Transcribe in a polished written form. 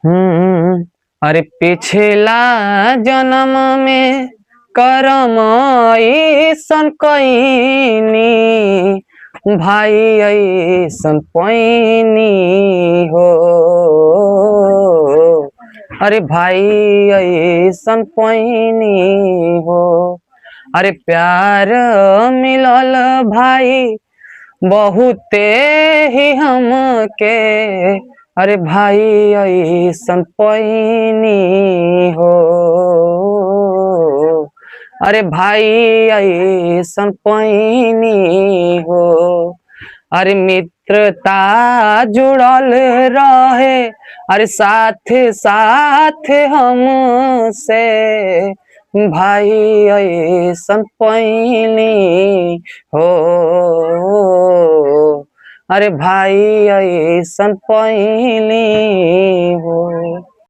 अरे पिछला जन्म में करम ऐसन कईनी भाई ऐसन पैनी हो। अरे भाई ऐसन पैनी हो। अरे प्यार मिलल भाई बहुते ही हमके। अरे भाई ऐसन पैनी हो। अरे भाई ऐसन पैनी हो। अरे मित्रता जुड़ल रहे अरे साथ साथ हमसे भाई ऐसन पैनी हो। अरे भाई ऐसन पैनी